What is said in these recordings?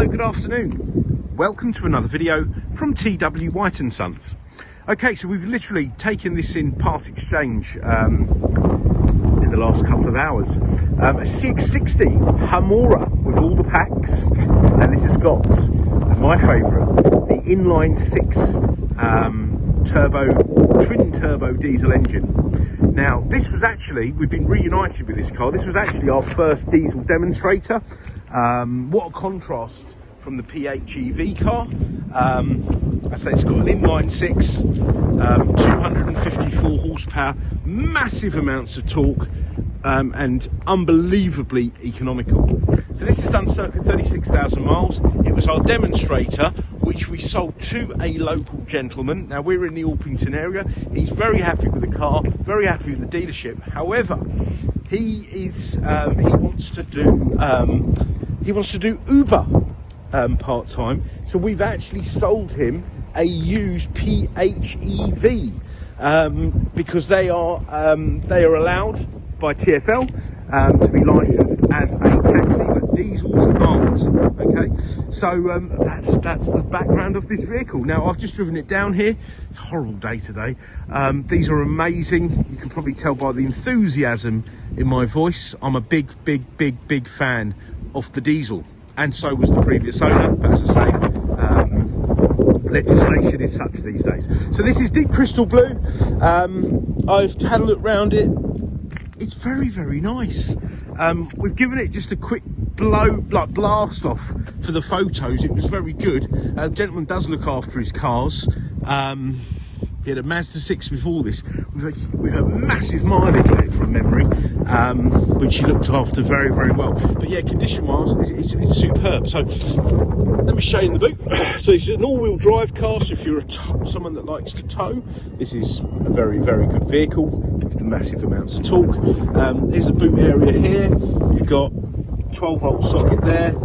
Hello, good afternoon. Welcome to another video from TW White & Sons. Okay, so we've literally taken this in part exchange in the last couple of hours. A CX-60 Homura with all the packs, and this has got my favourite, the inline 6 twin turbo diesel engine. Now, this was actually, we've been reunited with this car. This was actually our first diesel demonstrator. What a contrast from the PHEV car. I say it's got an inline 6, 254 horsepower, massive amounts of torque, and unbelievably economical. So this has done circa 36,000 miles. It was our demonstrator, which we sold to a local gentleman. Now, we're in the Orpington area. He's very happy with the car, very happy with the dealership. However, he wants to do Uber part-time. So we've actually sold him a used PHEV because they are allowed by TfL to be licensed as a taxi, but diesels aren't. Okay, so that's the background of this vehicle. Now, I've just driven it down here. It's a horrible day today. These are amazing. You can probably tell by the enthusiasm in my voice. I'm a big fan of the diesel, and so was the previous owner. But as I say, legislation is such these days. So this is deep crystal blue. I've had a look round it. It's very nice. We've given it just a quick blast off for the photos. It was very good. The gentleman does look after his cars. He had a Mazda 6 before this. We've had massive mileage on it from memory, which he looked after very well. But yeah, condition-wise, it's superb. So let me show you in the boot. So it's an all-wheel drive car. So if you're someone that likes to tow, this is a very good vehicle with the massive amounts of torque. There's a boot area here. You've got 12-volt socket there.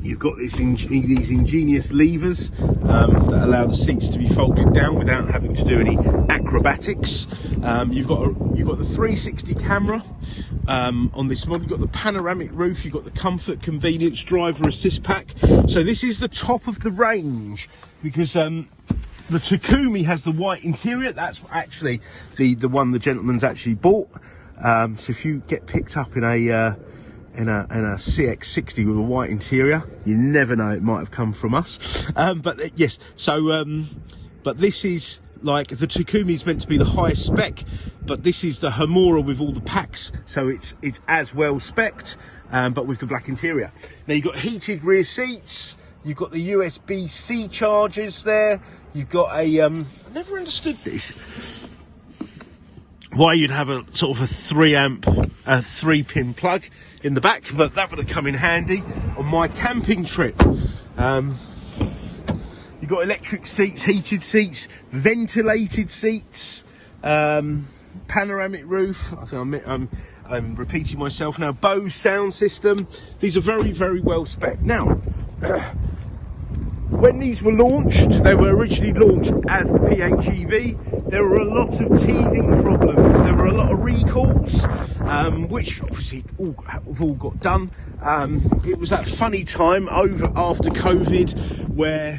You've got these ingenious levers that allow the seats to be folded down without having to do any acrobatics. You've got the 360 camera on this model. You've got the panoramic roof. You've got the comfort, convenience, driver assist pack. So this is the top of the range because the Takumi has the white interior. That's actually the one the gentleman's actually bought. So if you get picked up in a CX-60 with a white interior, you never know, it might have come from us. But yes, so but this is like, the Takumi is meant to be the highest spec, but this is the Homura with all the packs, so it's as well spec'd, but with the black interior. Now you've got heated rear seats. You've got the USB-C chargers there. You've got a I never understood this, why you'd have a sort of a 3-pin plug in the back, but that would have come in handy on my camping trip. You've got electric seats, heated seats, ventilated seats, panoramic roof. I think I'm repeating myself now. Bose sound system. These are very well spec'd. Now, when these were launched, they were originally launched as the PHEV. There were a lot of teething problems. There were a lot of recalls, which obviously have all got done. It was that funny time after COVID where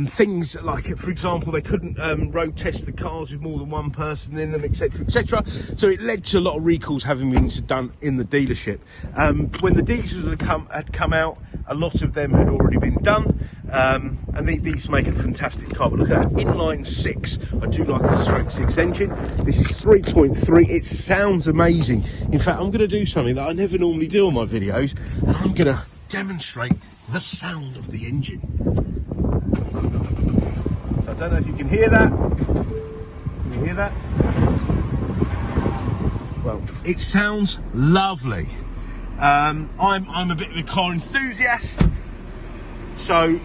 things like, for example, they couldn't road test the cars with more than one person in them, etc. So it led to a lot of recalls having been done in the dealership. When the diesels had come out, a lot of them had already been done, and these make a fantastic car. But look at that, inline 6. I do like a straight 6 engine. This is 3.3. It sounds amazing. In fact, I'm going to do something that I never normally do on my videos, and I'm going to demonstrate the sound of the engine. So I don't know if you can hear that. Can you hear that? Well, it sounds lovely. I'm a bit of a car enthusiast, so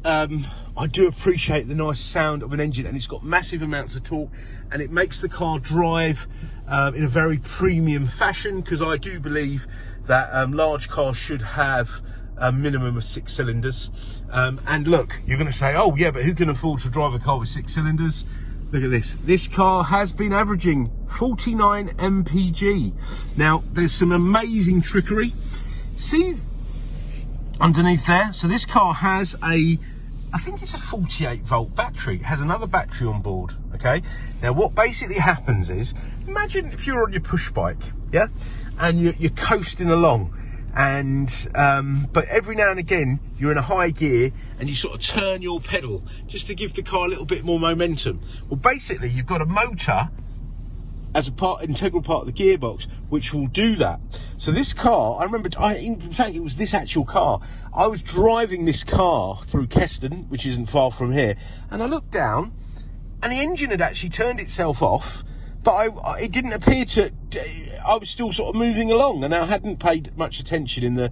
I do appreciate the nice sound of an engine, and it's got massive amounts of torque, and it makes the car drive in a very premium fashion, because I do believe that large cars should have a minimum of 6 cylinders. And look, you're going to say, oh yeah, but who can afford to drive a car with 6 cylinders? Look at this. This car has been averaging 49 mpg. Now, there's some amazing trickery. See underneath there? So this car has I think it's a 48 volt battery. It has another battery on board, okay? Now, what basically happens is, imagine if you're on your push bike, yeah? And you're coasting along, and but every now and again you're in a high gear and you sort of turn your pedal just to give the car a little bit more momentum. Well, basically you've got a motor as integral part of the gearbox which will do that. So this car, I remember, in fact it was this actual car, I was driving this car through Keston, which isn't far from here, and I looked down and the engine had actually turned itself off, but it didn't appear to. I was still sort of moving along, and I hadn't paid much attention in the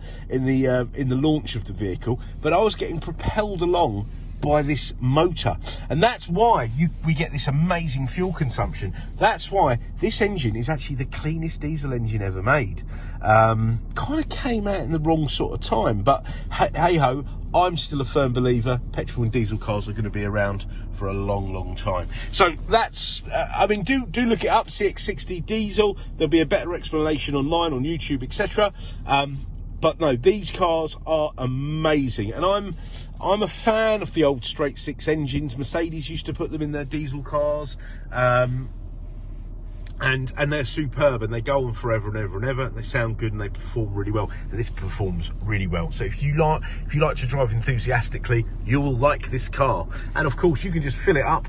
launch of the vehicle, but I was getting propelled along by this motor, and that's why we get this amazing fuel consumption. That's why this engine is actually the cleanest diesel engine ever made. Kind of came out in the wrong sort of time, but hey ho, I'm still a firm believer petrol and diesel cars are going to be around for a long time. So that's I mean, do look it up, CX-60 diesel. There'll be a better explanation online on YouTube, etc. But no, these cars are amazing, and I'm a fan of the old straight six engines. Mercedes used to put them in their diesel cars, and they're superb, and they go on forever and ever and ever. They sound good and they perform really well, and this performs really well. So if you like to drive enthusiastically, you will like this car. And of course, you can just fill it up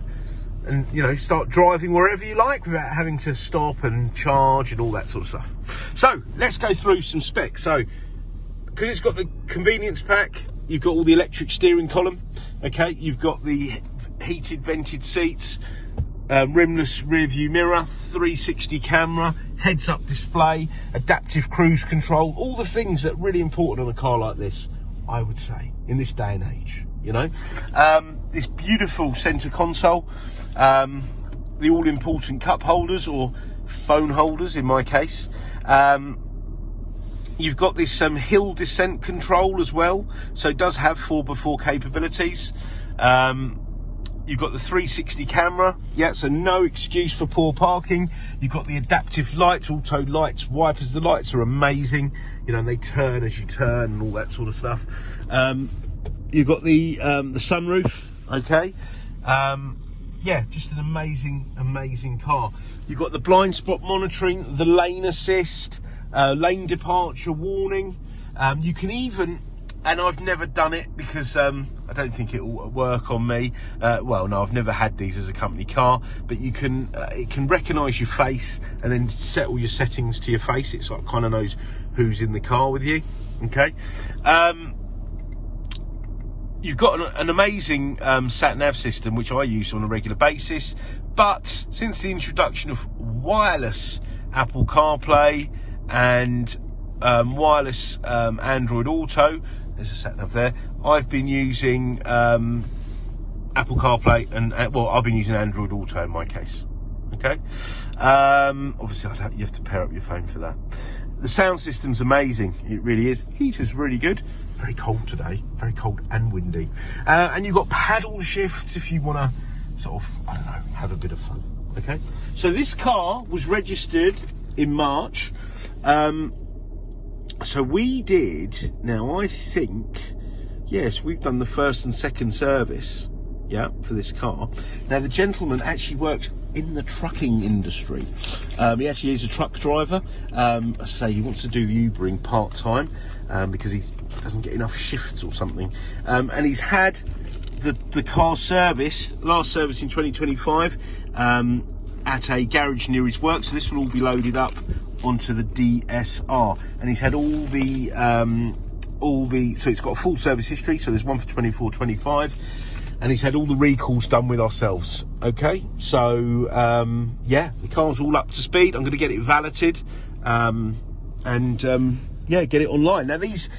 and, you know, start driving wherever you like without having to stop and charge and all that sort of stuff. So let's go through some specs. So, because it's got the convenience pack, you've got all the electric steering column, okay, you've got the heated vented seats, rimless rear view mirror, 360 camera, heads up display, adaptive cruise control, all the things that are really important on a car like this, I would say, in this day and age, you know. This beautiful center console, the all important cup holders, or phone holders in my case. You've got this hill descent control as well, so it does have 4x4 capabilities. You've got the 360 camera, yeah, so no excuse for poor parking. You've got the adaptive lights, auto lights, wipers. The lights are amazing, you know, and they turn as you turn and all that sort of stuff. You've got the sunroof, okay. Yeah, just an amazing car. You've got the blind spot monitoring, the lane assist, lane departure warning. You can even, and I've never done it because I don't think it will work on me. Well, no, I've never had these as a company car, but you can, it can recognise your face and then set all your settings to your face. It sort of kind of knows who's in the car with you, okay. You've got an amazing sat-nav system, which I use on a regular basis, but since the introduction of wireless Apple CarPlay and wireless Android Auto, there's a sat-nav there, I've been using Apple CarPlay and well, I've been using Android Auto in my case, okay. Obviously you have to pair up your phone for that. The sound system's amazing, it really is. Heater's really good. Very cold today, very cold and windy. And you've got paddle shifts if you want to sort of, I don't know, have a bit of fun, okay? So this car was registered in March. So we did, now I think, yes, we've done the first and second service, yeah, for this car. Now the gentleman actually works in the trucking industry. He actually is a truck driver. I say he wants to do the Ubering part-time because he doesn't get enough shifts or something. And he's had the car serviced, last service in 2025, at a garage near his work. So this will all be loaded up onto the DSR, and he's had all the so it's got a full service history, so there's one for 24-25, and he's had all the recalls done with ourselves, okay. So yeah, the car's all up to speed. I'm going to get it valeted and yeah, get it online. Now these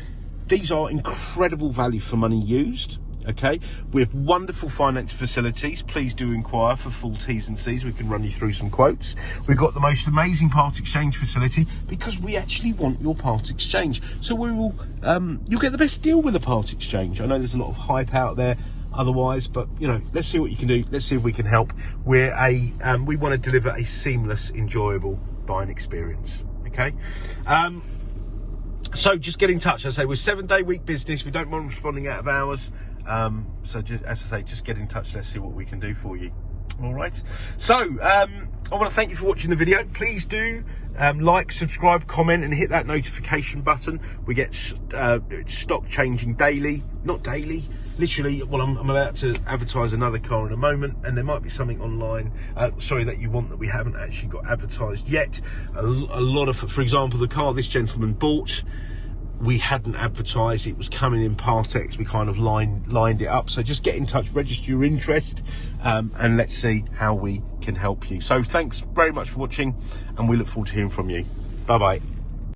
are incredible value for money used, okay. We have wonderful finance facilities. Please do inquire for full T's and C's. We can run you through some quotes. We've got the most amazing part exchange facility because we actually want your part exchange. So we will, you'll get the best deal with a part exchange. I know there's a lot of hype out there. otherwise. But you know, let's see what you can do. Let's see if we can help. We want to deliver a seamless, enjoyable buying experience. Okay. So just get in touch. As I say, we're 7-day-week business. We don't mind responding out of hours. So just, as I say, just get in touch. Let's see what we can do for you. All right. So I want to thank you for watching the video. Please do like, subscribe, comment, and hit that notification button. We get stock changing daily, not daily, literally. Well, I'm about to advertise another car in a moment, and there might be something online, that you want that we haven't actually got advertised yet. A lot of, for example, the car this gentleman bought, we hadn't advertised. It was coming in Part X. We kind of lined it up. So just get in touch, register your interest, and let's see how we can help you. So thanks very much for watching, and we look forward to hearing from you. Bye bye.